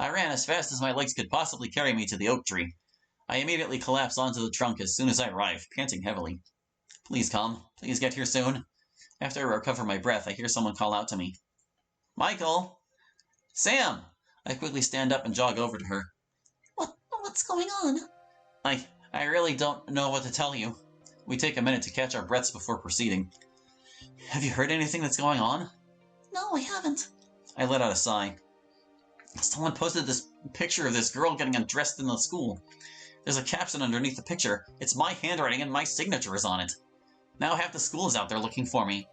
I ran as fast as my legs could possibly carry me to the oak tree. I immediately collapsed onto the trunk as soon as I arrived, panting heavily. Please come. Please get here soon. After I recover my breath, I hear someone call out to me. Michael! Sam! I quickly stand up and jog over to her. What's going on? I really don't know what to tell you. We take a minute to catch our breaths before proceeding. Have you heard anything that's going on? No, I haven't. I let out a sigh. Someone posted this picture of this girl getting undressed in the school. There's a caption underneath the picture. It's my handwriting and my signature is on it. Now half the school is out there looking for me.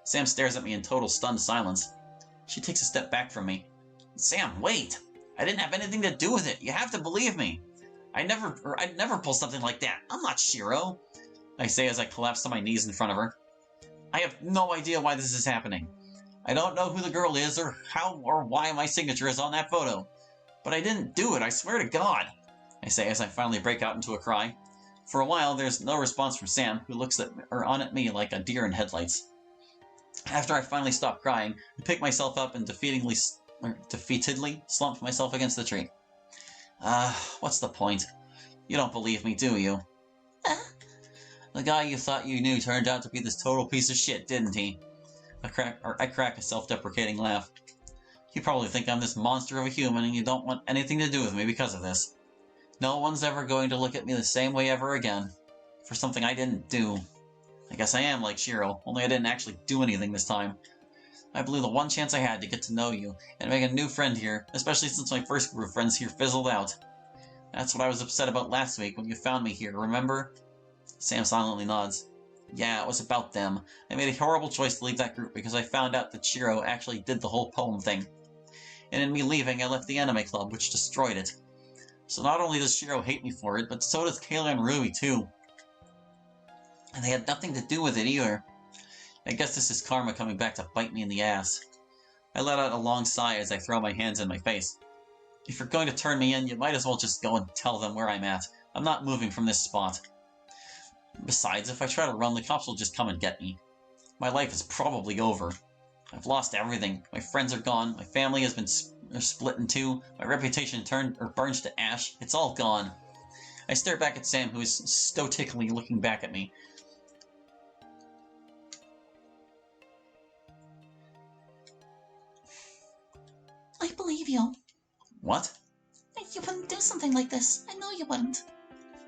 Sam stares at me in total stunned silence. She takes a step back from me. Sam, wait! I didn't have anything to do with it. You have to believe me. I'd never pull something like that. I'm not Shiro. I say as I collapse to my knees in front of her. I have no idea why this is happening. I don't know who the girl is or how or why my signature is on that photo. But I didn't do it, I swear to God. I say as I finally break out into a cry. For a while, there's no response from Sam, who looks at me like a deer in headlights. After I finally stop crying, I pick myself up and defeatedly slump myself against the tree. What's the point? You don't believe me, do you? The guy you thought you knew turned out to be this total piece of shit, didn't he? I crack a self-deprecating laugh. You probably think I'm this monster of a human and you don't want anything to do with me because of this. No one's ever going to look at me the same way ever again. For something I didn't do. I guess I am like Shiro, only I didn't actually do anything this time. I blew the one chance I had to get to know you and make a new friend here, especially since my first group of friends here fizzled out. That's what I was upset about last week when you found me here, remember? Sam silently nods. Yeah, it was about them. I made a horrible choice to leave that group because I found out that Shiro actually did the whole poem thing. And in me leaving, I left the anime club, which destroyed it. So not only does Shiro hate me for it, but so does Kayla and Ruby too. And they had nothing to do with it either. I guess this is karma coming back to bite me in the ass. I let out a long sigh as I throw my hands in my face. If you're going to turn me in, you might as well just go and tell them where I'm at. I'm not moving from this spot. Besides, if I try to run, the cops will just come and get me. My life is probably over. I've lost everything. My friends are gone, my family has been split in two, my reputation burned to ash. It's all gone. I stare back at Sam, who is stoically looking back at me. I believe you. What? You wouldn't do something like this. I know you wouldn't.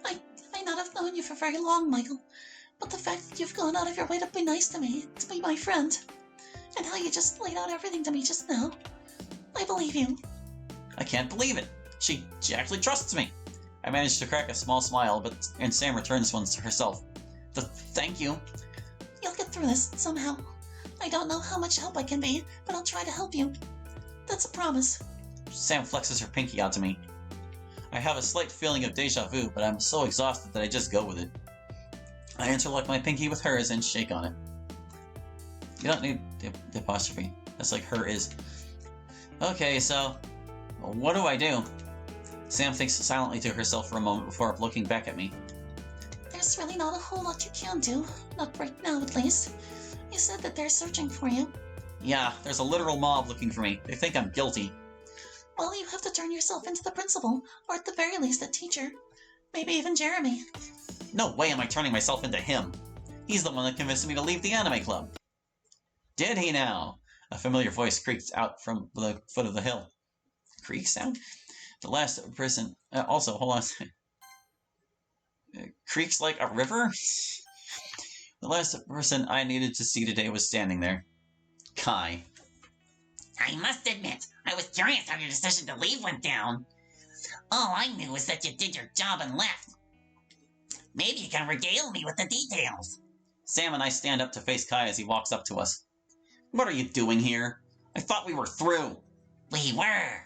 I may not have known you for very long, Michael, but the fact that you've gone out of your way to be nice to me, to be my friend, and how you just laid out everything to me just now, I believe you. I can't believe it. She actually trusts me. I managed to crack a small smile, and Sam returns one to herself. Thank you. You'll get through this somehow. I don't know how much help I can be, but I'll try to help you. That's a promise. Sam flexes her pinky out to me. I have a slight feeling of deja vu, but I'm so exhausted that I just go with it. I interlock my pinky with hers and shake on it. You don't need the apostrophe. That's like her is. Okay, so what do I do? Sam thinks silently to herself for a moment before looking back at me. There's really not a whole lot you can do. Not right now, at least. You said that they're searching for you. Yeah, there's a literal mob looking for me. They think I'm guilty. Well, you have to turn yourself into the principal, or at the very least a teacher. Maybe even Jeremy. No way am I turning myself into him. He's the one that convinced me to leave the anime club. Did he now? A familiar voice creaked out from the foot of the hill. Creak sound? The last person... also, hold on. Creaks like a river? The last person I needed to see today was standing there. Kai. I must admit, I was curious how your decision to leave went down. All I knew was that you did your job and left. Maybe you can regale me with the details. Sam and I stand up to face Kai as he walks up to us. What are you doing here? I thought we were through. We were.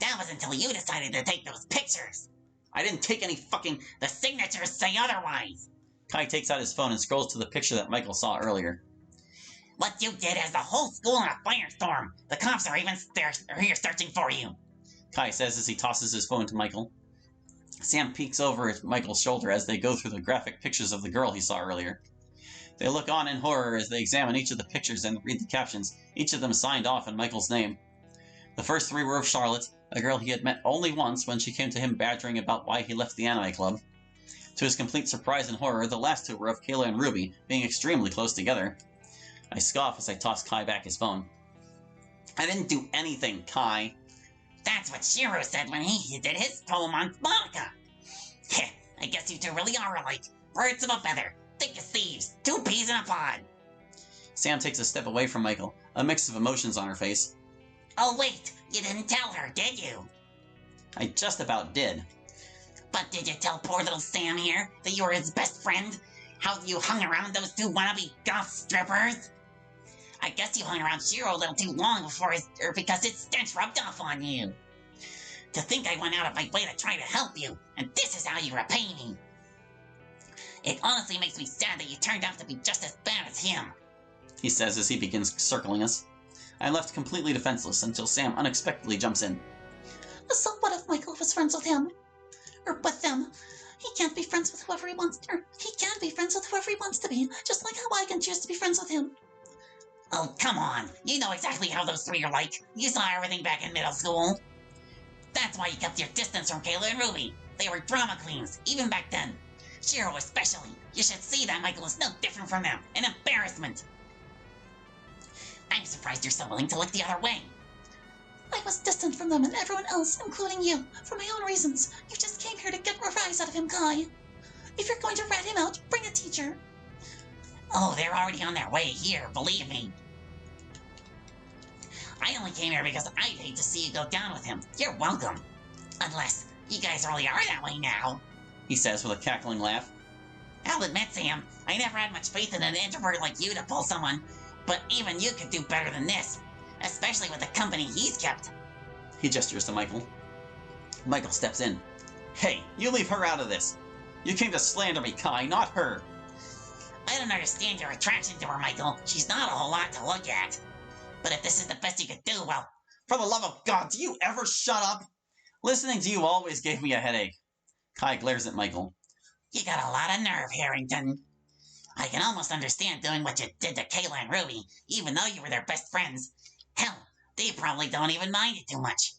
That was until you decided to take those pictures. I didn't take any fucking... The signatures say otherwise. Kai takes out his phone and scrolls to the picture that Michael saw earlier. What you did has the whole school in a firestorm. The cops are even here searching for you. Kai says as he tosses his phone to Michael. Sam peeks over at Michael's shoulder as they go through the graphic pictures of the girl he saw earlier. They look on in horror as they examine each of the pictures and read the captions, each of them signed off in Michael's name. The first three were of Charlotte, a girl he had met only once when she came to him badgering about why he left the anime club. To his complete surprise and horror, the last two were of Kayla and Ruby, being extremely close together. I scoff as I toss Kai back his phone. I didn't do anything, Kai. That's what Shiro said when he did his poem on vodka. Heh, I guess you two really are alike. Birds of a feather, thick as thieves, 2 peas in a pod. Sam takes a step away from Michael, a mix of emotions on her face. Oh wait, you didn't tell her, did you? I just about did. But did you tell poor little Sam here that you were his best friend? How you hung around those 2 wannabe goth strippers? I guess you hung around Shiro a little too long because his stench rubbed off on you. To think I went out of my way to try to help you, and this is how you repay me. It honestly makes me sad that you turned out to be just as bad as him, he says as he begins circling us. I'm left completely defenseless until Sam unexpectedly jumps in. So what if Michael was friends with him? Or with them? He can't be friends with whoever he wants, or he can be friends with whoever he wants to be, just like how I can choose to be friends with him. Oh, come on. You know exactly how those 3 are like. You saw everything back in middle school. That's why you kept your distance from Kayla and Ruby. They were drama queens, even back then. Shiro especially. You should see that Michael is no different from them. An embarrassment. I'm surprised you're so willing to look the other way. I was distant from them and everyone else, including you, for my own reasons. You just came here to get a rise out of him, Kai. If you're going to rat him out, bring a teacher. Oh, they're already on their way here, believe me. I only came here because I'd hate to see you go down with him. You're welcome. Unless you guys really are that way now, he says with a cackling laugh. I'll admit, Sam, I never had much faith in an introvert like you to pull someone, but even you could do better than this, especially with the company he's kept. He gestures to Michael. Michael steps in. Hey, you leave her out of this. You came to slander me, Kai, not her. I don't understand your attraction to her, Michael. She's not a whole lot to look at. But if this is the best you could do, well... For the love of God, do you ever shut up? Listening to you always gave me a headache. Kai glares at Michael. You got a lot of nerve, Harrington. I can almost understand doing what you did to Kayla and Ruby, even though you were their best friends. Hell, they probably don't even mind it too much.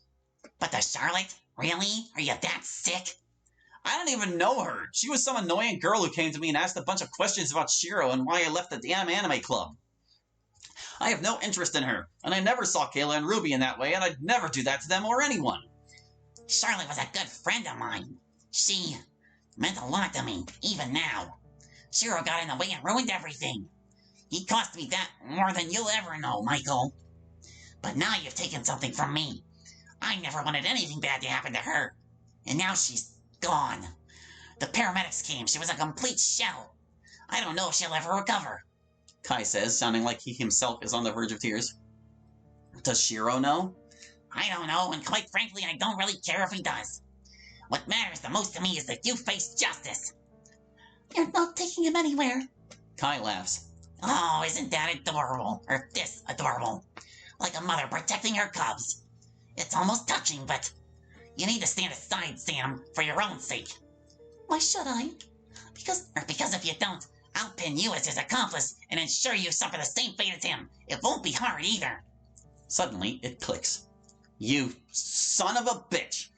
But to Charlotte? Really? Are you that sick? I don't even know her. She was some annoying girl who came to me and asked a bunch of questions about Shiro and why I left the damn anime club. I have no interest in her, and I never saw Kayla and Ruby in that way, and I'd never do that to them or anyone. Charlotte was a good friend of mine. She meant a lot to me, even now. Shiro got in the way and ruined everything. He cost me that more than you'll ever know, Michael. But now you've taken something from me. I never wanted anything bad to happen to her. And now she's gone. The paramedics came. She was a complete shell. I don't know if she'll ever recover. Kai says, sounding like he himself is on the verge of tears. Does Shiro know? I don't know, and quite frankly, I don't really care if he does. What matters the most to me is that you face justice. You're not taking him anywhere. Kai laughs. Oh, isn't that adorable? Or this adorable? Like a mother protecting her cubs. It's almost touching, but you need to stand aside, Sam, for your own sake. Why should I? Because if you don't, I'll pin you as his accomplice and ensure you suffer the same fate as him. It won't be hard either. Suddenly, it clicks. You son of a bitch!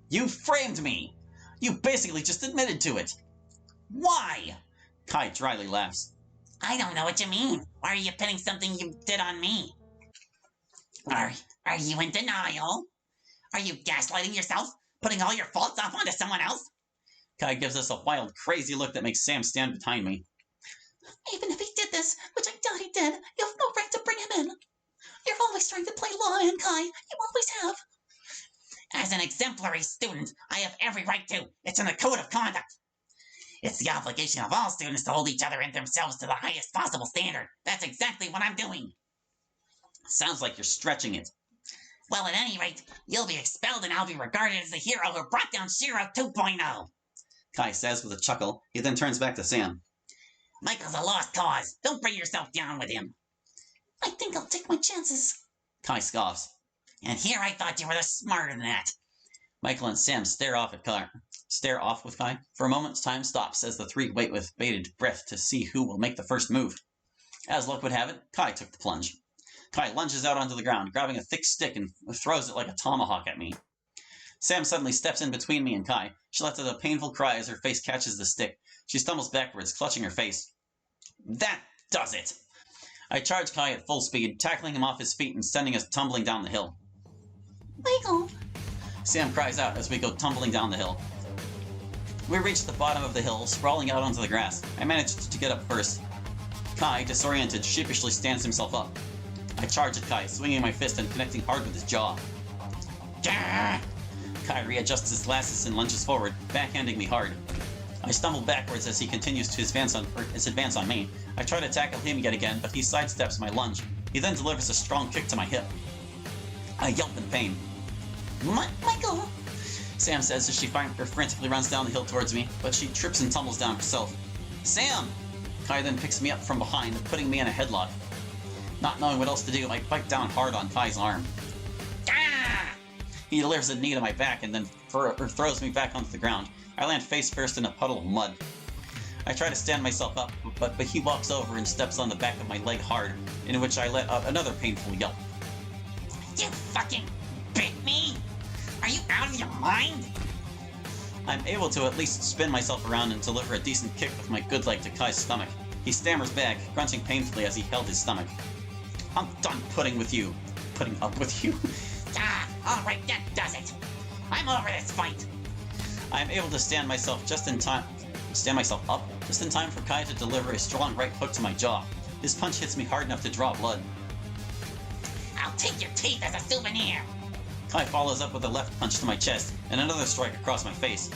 You framed me! You basically just admitted to it! Why? Kai dryly laughs. I don't know what you mean. Why are you pinning something you did on me? Are you in denial? Are you gaslighting yourself? Putting all your faults off onto someone else? Kai gives us a wild, crazy look that makes Sam stand behind me. Even if he did this, which I doubt he did, you have no right to bring him in. You're always trying to play law, and Kai, you always have. As an exemplary student, I have every right to. It's in the code of conduct. It's the obligation of all students to hold each other and themselves to the highest possible standard. That's exactly what I'm doing. Sounds like you're stretching it. Well, at any rate, you'll be expelled and I'll be regarded as the hero who brought down Shiro 2.0. Kai says with a chuckle. He then turns back to Sam. Michael's a lost cause. Don't bring yourself down with him. I think I'll take my chances. Kai scoffs. And here I thought you were the smarter than that. Michael and Sam stare off with Kai. For a moment, time stops as the three wait with bated breath to see who will make the first move. As luck would have it, Kai took the plunge. Kai lunges out onto the ground, grabbing a thick stick and throws it like a tomahawk at me. Sam suddenly steps in between me and Kai. She lets out a painful cry as her face catches the stick. She stumbles backwards, clutching her face. That does it! I charge Kai at full speed, tackling him off his feet and sending us tumbling down the hill. Michael! Sam cries out as we go tumbling down the hill. We reach the bottom of the hill, sprawling out onto the grass. I managed to get up first. Kai, disoriented, sheepishly stands himself up. I charge at Kai, swinging my fist and connecting hard with his jaw. Gah! Kai readjusts his glasses and lunges forward, backhanding me hard. I stumble backwards as he continues his advance on me. I try to tackle him yet again, but he sidesteps my lunge. He then delivers a strong kick to my hip. I yelp in pain. Michael! Sam says as she frantically runs down the hill towards me, but she trips and tumbles down herself. Sam! Kai then picks me up from behind, putting me in a headlock. Not knowing what else to do, I bite down hard on Kai's arm. Ah! He delivers a knee to my back and then throws me back onto the ground. I land face first in a puddle of mud. I try to stand myself up, but he walks over and steps on the back of my leg hard, in which I let out another painful yelp. You fucking bit me? Are you out of your mind? I'm able to at least spin myself around and deliver a decent kick with my good leg to Kai's stomach. He stammers back, grunting painfully as he held his stomach. I'm done putting up with you. Ah, alright, that does it. I'm over this fight. I am able to stand myself up just in time for Kai to deliver a strong right hook to my jaw. His punch hits me hard enough to draw blood. I'll take your teeth as a souvenir. Kai follows up with a left punch to my chest and another strike across my face.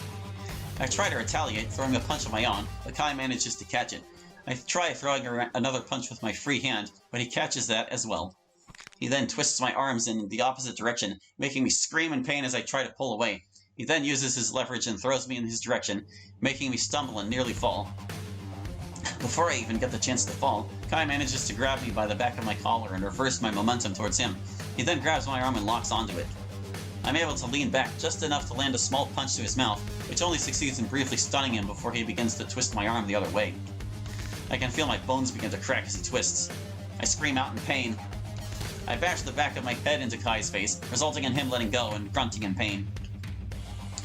I try to retaliate, throwing a punch of my own, but Kai manages to catch it. I try throwing another punch with my free hand, but he catches that as well. He then twists my arms in the opposite direction, making me scream in pain as I try to pull away. He then uses his leverage and throws me in his direction, making me stumble and nearly fall. Before I even get the chance to fall, Kai manages to grab me by the back of my collar and reverse my momentum towards him. He then grabs my arm and locks onto it. I'm able to lean back just enough to land a small punch to his mouth, which only succeeds in briefly stunning him before he begins to twist my arm the other way. I can feel my bones begin to crack as he twists. I scream out in pain. I bash the back of my head into Kai's face, resulting in him letting go and grunting in pain.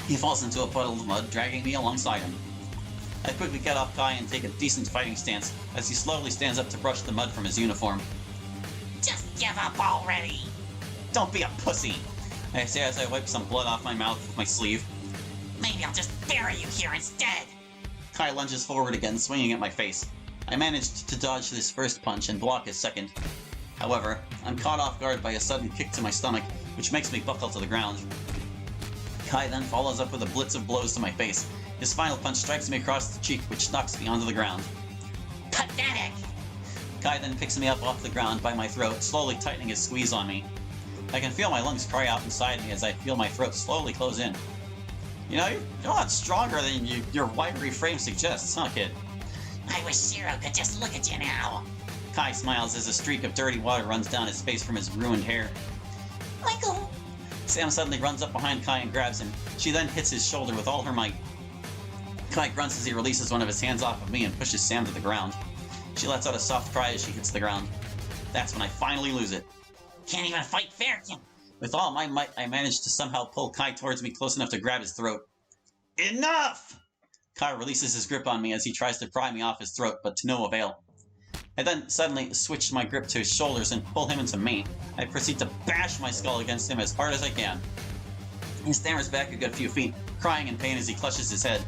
He falls into a puddle of mud, dragging me alongside him. I quickly get off Kai and take a decent fighting stance, as he slowly stands up to brush the mud from his uniform. Just give up already. Don't be a pussy, I say as I wipe some blood off my mouth with my sleeve. Maybe I'll just bury you here instead. Kai lunges forward again, swinging at my face. I managed to dodge his first punch and block his second. However, I'm caught off guard by a sudden kick to my stomach, which makes me buckle to the ground. Kai then follows up with a blitz of blows to my face. His final punch strikes me across the cheek, which knocks me onto the ground. Pathetic. Kai then picks me up off the ground by my throat, slowly tightening his squeeze on me. I can feel my lungs cry out inside me as I feel my throat slowly close in. You're a lot stronger than your wiry frame suggests, huh, kid? I wish Zero could just look at you now. Kai smiles as a streak of dirty water runs down his face from his ruined hair. Michael! Sam suddenly runs up behind Kai and grabs him. She then hits his shoulder with all her might. Kai grunts as he releases one of his hands off of me and pushes Sam to the ground. She lets out a soft cry as she hits the ground. That's when I finally lose it. Can't even fight fair, can... With all my might, I managed to somehow pull Kai towards me close enough to grab his throat. Enough! Kai releases his grip on me as he tries to pry me off his throat, but to no avail. I then suddenly switch my grip to his shoulders and pull him into me. I proceed to bash my skull against him as hard as I can. He stammers back a good few feet, crying in pain as he clutches his head.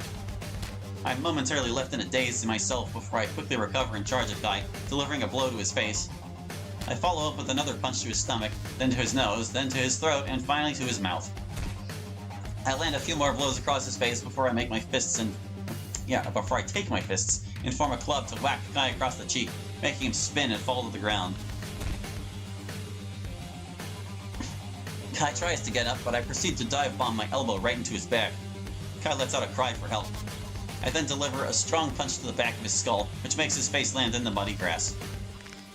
I'm momentarily left in a daze to myself before I quickly recover and charge at Kai, delivering a blow to his face. I follow up with another punch to his stomach, then to his nose, then to his throat, and finally to his mouth. I land a few more blows across his face before I take my fists and form a club to whack Kai across the cheek, making him spin and fall to the ground. Kai tries to get up, but I proceed to dive bomb my elbow right into his back. Kai lets out a cry for help. I then deliver a strong punch to the back of his skull, which makes his face land in the muddy grass.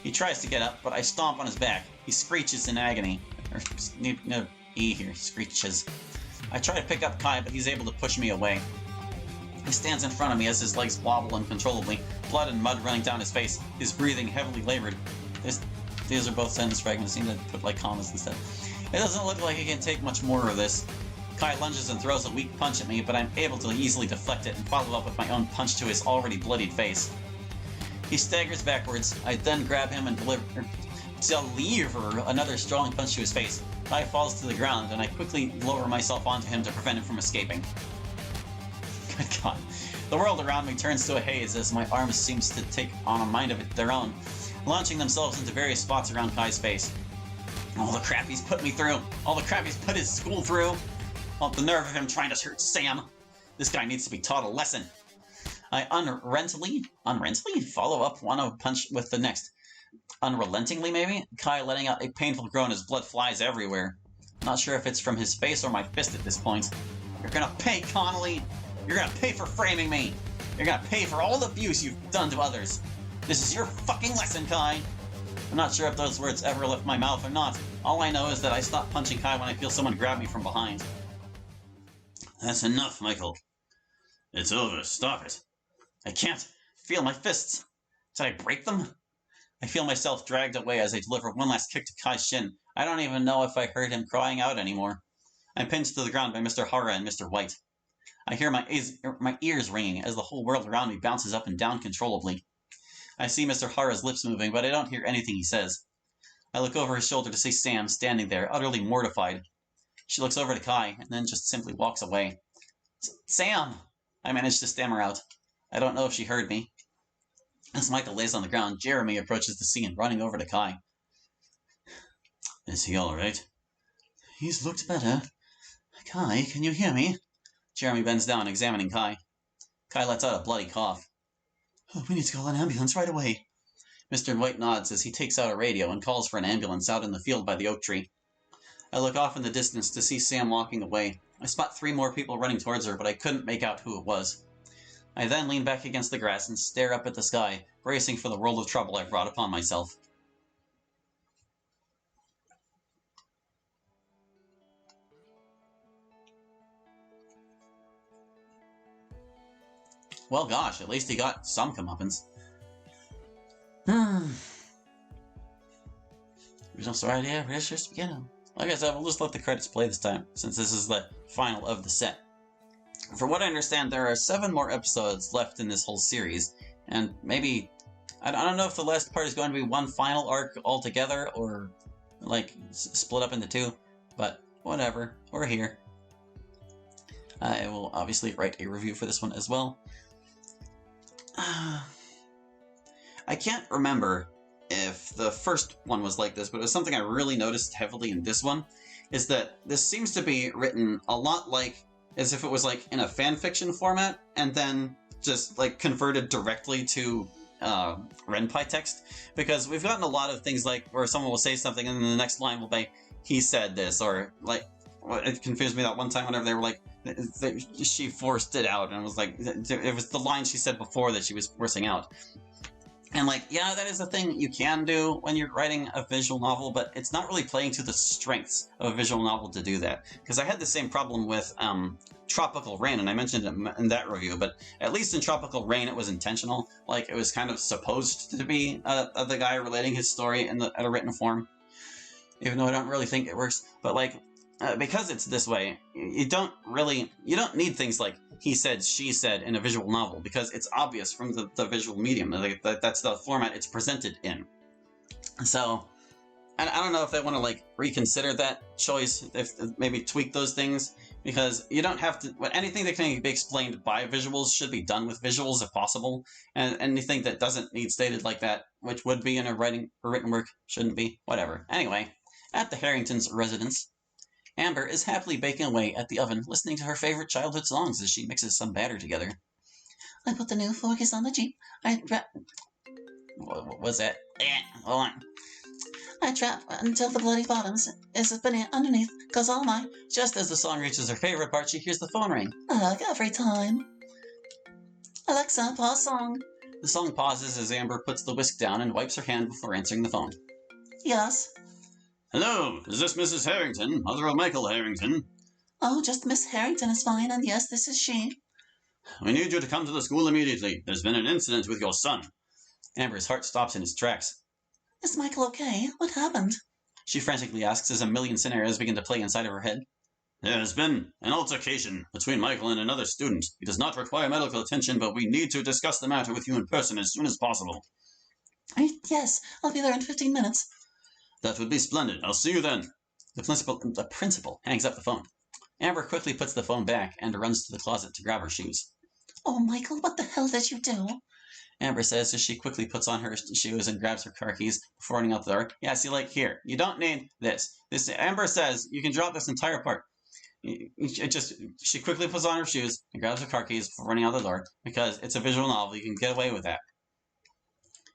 He tries to get up, but I stomp on his back. He screeches in agony. Screeches. I try to pick up Kai, but he's able to push me away. He stands in front of me as his legs wobble uncontrollably, blood and mud running down his face, his breathing heavily labored. These are both sentence fragments. I need to put commas instead. It doesn't look like he can take much more of this. Kai lunges and throws a weak punch at me, but I'm able to easily deflect it and follow up with my own punch to his already bloodied face. He staggers backwards. I then grab him and deliver another strong punch to his face. Kai falls to the ground, and I quickly lower myself onto him to prevent him from escaping. Good God. The world around me turns to a haze as my arms seems to take on a mind of their own, launching themselves into various spots around Kai's face. All the crap he's put me through. All the crap he's put his school through. Oh, the nerve of him trying to hurt Sam. This guy needs to be taught a lesson. I unrelentingly follow up one punch with the next. Unrelentingly, maybe? Kai letting out a painful groan as blood flies everywhere. Not sure if it's from his face or my fist at this point. You're gonna pay, Connolly! You're gonna pay for framing me! You're gonna pay for all the abuse you've done to others! This is your fucking lesson, Kai! I'm not sure if those words ever left my mouth or not. All I know is that I stop punching Kai when I feel someone grab me from behind. That's enough, Michael. It's over. Stop it. I can't feel my fists. Did I break them? I feel myself dragged away as I deliver one last kick to Kai's shin. I don't even know if I heard him crying out anymore. I'm pinned to the ground by Mr. Hara and Mr. White. I hear my ears ringing as the whole world around me bounces up and down controllably. I see Mr. Hara's lips moving, but I don't hear anything he says. I look over his shoulder to see Sam standing there, utterly mortified. She looks over to Kai, and then just simply walks away. Sam! I manage to stammer out. I don't know if she heard me. As Michael lays on the ground, Jeremy approaches the scene, running over to Kai. Is he all right? He's looked better. Kai, can you hear me? Jeremy bends down, examining Kai. Kai lets out a bloody cough. Oh, we need to call an ambulance right away. Mr. White nods as he takes out a radio and calls for an ambulance out in the field by the oak tree. I look off in the distance to see Sam walking away. I spot 3 more people running towards her, but I couldn't make out who it was. I then lean back against the grass and stare up at the sky, bracing for the world of trouble I've brought upon myself. Well, gosh, at least he got some comeuppance. Original story idea, registers to begin. Like I said, we'll just let the credits play this time, since this is the final of the set. For what I understand, there are 7 more episodes left in this whole series, and maybe... I don't know if the last part is going to be one final arc altogether, or, like, split up into 2, but whatever, we're here. I will obviously write a review for this one as well. I can't remember if the first one was like this, but it was something I really noticed heavily in this one, is that this seems to be written a lot like as if it was like in a fan fiction format, and then just like converted directly to Renpai text, because we've gotten a lot of things like where someone will say something and then the next line will be, he said this, or like, it confused me that one time whenever they were like, she forced it out, and it was like, it was the line she said before that she was forcing out. And like, yeah, that is a thing you can do when you're writing a visual novel, but it's not really playing to the strengths of a visual novel to do that. Because I had the same problem with Tropical Rain, and I mentioned it in that review, but at least in Tropical Rain it was intentional. Like, it was kind of supposed to be the guy relating his story in a written form, even though I don't really think it works. But like, because it's this way, you don't need things like he said, she said in a visual novel, because it's obvious from the visual medium. Like, that's the format it's presented in. So, and I don't know if they want to like reconsider that choice, if maybe tweak those things, because you don't have to, anything that can be explained by visuals should be done with visuals if possible, and anything that doesn't need stated like that, which would be in a written work, shouldn't be. Whatever. Anyway, at the Harringtons' residence, Amber is happily baking away at the oven, listening to her favorite childhood songs as she mixes some batter together. I put the new focus on the Jeep. What was that? Hold on. I trap until the bloody bottoms is underneath, 'cause all my... Just as the song reaches her favorite part, she hears the phone ring. Ugh, every time. Alexa, pause song. The song pauses as Amber puts the whisk down and wipes her hand before answering the phone. Yes. Hello, is this Mrs. Harrington, mother of Michael Harrington? Oh, just Miss Harrington is fine, and yes, this is she. We need you to come to the school immediately. There's been an incident with your son. Amber's heart stops in its tracks. Is Michael okay? What happened? She frantically asks as a million scenarios begin to play inside of her head. There has been an altercation between Michael and another student. He does not require medical attention, but we need to discuss the matter with you in person as soon as possible. Yes, I'll be there in 15 minutes. That would be splendid. I'll see you then. The principal hangs up the phone. Amber quickly puts the phone back and runs to the closet to grab her shoes. Oh, Michael, what the hell did you do? Amber says as she quickly puts on her shoes and grabs her car keys before running out the door. Yeah, see, like, here. You don't need this. Amber says you can drop this entire part. She quickly puts on her shoes and grabs her car keys before running out the door because it's a visual novel. You can get away with that.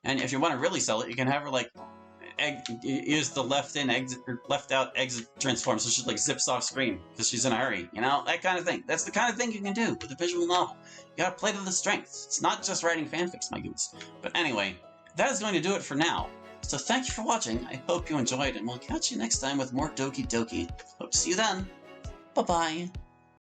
And if you want to really sell it, you can have her, like, use the left out exit transform, so she like zips off screen because she's in a hurry, you know, that kind of thing. That's the kind of thing you can do with a visual novel. You gotta play to the strengths. It's not just writing fanfics, my goose. But anyway, that is going to do it for now. So thank you for watching. I hope you enjoyed, and we'll catch you next time with more Doki Doki. Hope to see you then. Bye bye.